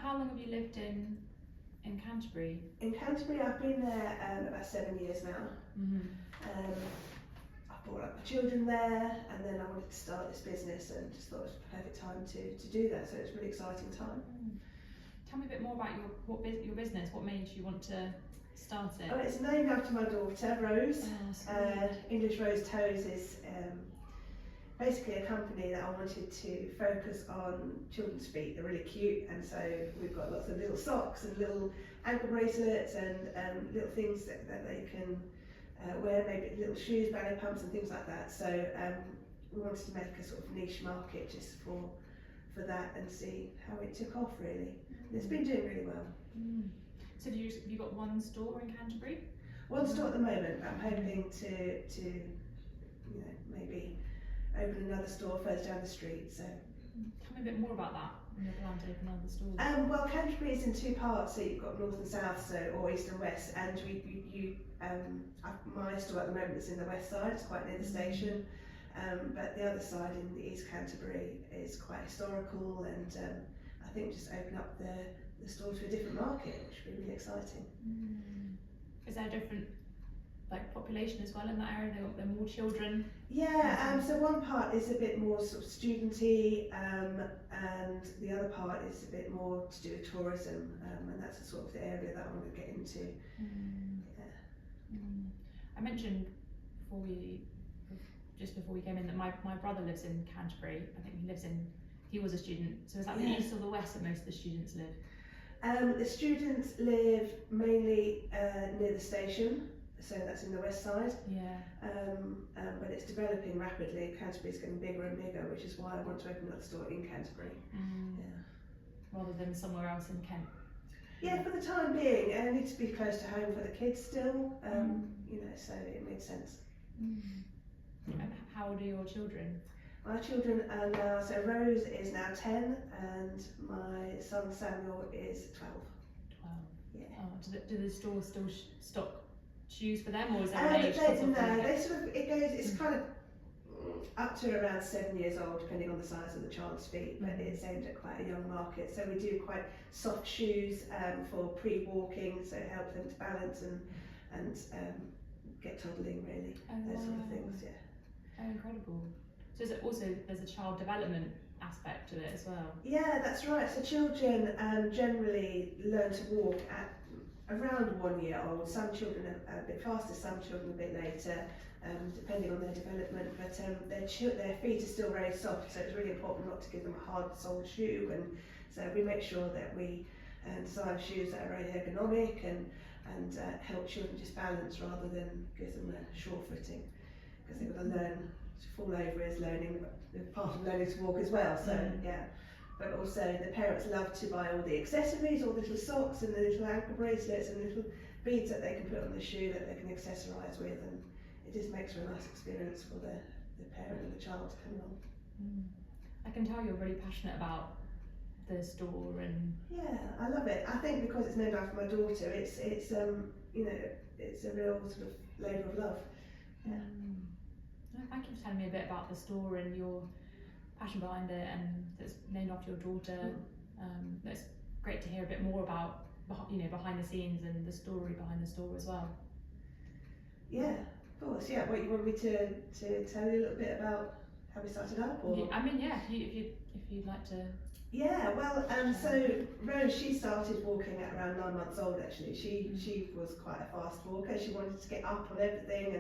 how long have you lived in Canterbury? In Canterbury, I've been there about 7 years now. I brought up the children there, and then I wanted to start this business and just thought it was the perfect time to do that, so it's a really exciting time. Tell me a bit more about your business. What made you want to start it? Oh, it's named after my daughter, Rose. English Rose Toes is basically a company that I wanted to focus on children's feet. They're really cute, and so we've got lots of little socks and little ankle bracelets and little things that they can wear, maybe little shoes, ballet pumps and things like that. So we wanted to make a sort of niche market just for that and see how it took off really. It's been doing really well. So have you got one store in Canterbury? One store at the moment, but I'm hoping to maybe open another store further down the street. So tell me a bit more about that. Your plan to open other stores? Well, Canterbury is in two parts, so you've got north and south, or east and west, and my store at the moment is in the west side, it's quite near the station, but the other side in the East Canterbury is quite historical, and I think just open up the store to a different market, which would be really exciting. Is there a different population as well in that area? They're more children? Yeah, so one part is a bit more sort of studenty, and the other part is a bit more to do with tourism, and that's the sort of the area that I want to get into. I mentioned just before we came in that my brother lives in Canterbury. I think he was a student. So is that the east or the west that most of the students live? The students live mainly near the station, so that's in the west side. But it's developing rapidly. Canterbury's getting bigger and bigger, which is why I want to open another store in Canterbury. Rather than somewhere else in Kent. Yeah, for the time being, and I need to be close to home for the kids still. So it made sense. And how old are your children? My children are now, so Rose is now 10, and my son Samuel is 12. 12. Yeah. Oh, do the stores still stock shoes for them, or is there an age? It's kind of up to around 7 years old, depending on the size of the child's feet, but it's aimed at quite a young market. So we do quite soft shoes for pre-walking, so it helps them to balance and get toddling really, those sort of things, Oh, incredible. So is it also, there's a child development aspect to it as well? Yeah, that's right. So children generally learn to walk at around 1 year old. Some children are a bit faster, some children a bit later, depending on their development, but their feet are still very soft, so it's really important not to give them a hard-soled shoe, and so we make sure that we design shoes that are very ergonomic and help children just balance rather than give them a sure footing, because they've got to learn to fall over is part of learning to walk as well. So but also the parents love to buy all the accessories, all the little socks and the little ankle bracelets and little beads that they can put on the shoe that they can accessorise with, and it just makes for a nice experience for the parent and the child to come along. I can tell you're really passionate about the store, and I love it. I think because it's named after my daughter, it's it's a real sort of labour of love. Thank you for telling me a bit about the store and your passion behind it, and that's named after your daughter. It's great to hear a bit more about behind the scenes and the story behind the store as well. Yeah, of course. Yeah, what you want me to tell you a little bit about how we started up, or? If you'd like to. Yeah, well, so Rose, she started walking at around 9 months old. Actually, she was quite a fast walker. She wanted to get up on everything,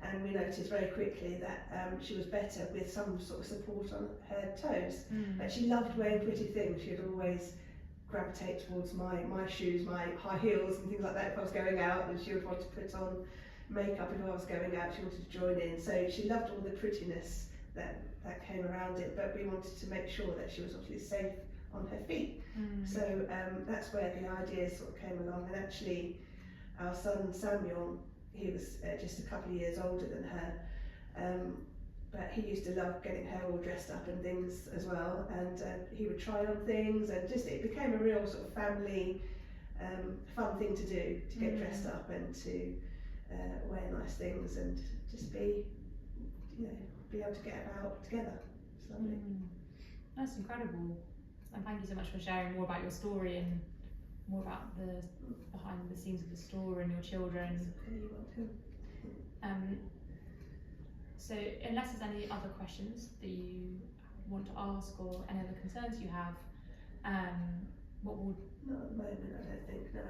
and we noticed very quickly that she was better with some sort of support on her toes. But she loved wearing pretty things. She'd always gravitate towards my shoes, my high heels and things like that if I was going out, and she would want to put on makeup if I was going out. She wanted to join in, so she loved all the prettiness that came around it, but we wanted to make sure that she was obviously safe on her feet. So that's where the idea sort of came along, and actually our son Samuel, he was just a couple of years older than her, but he used to love getting her all dressed up and things as well, and he would try on things, and just it became a real sort of family fun thing to do, to get dressed up and to wear nice things and just be able to get about together. It's lovely. That's incredible. and thank you so much for sharing more about your story and more about the behind the scenes of the store and your children. So unless there's any other questions that you want to ask or any other concerns you have, what would... Not at the moment, I don't think, no.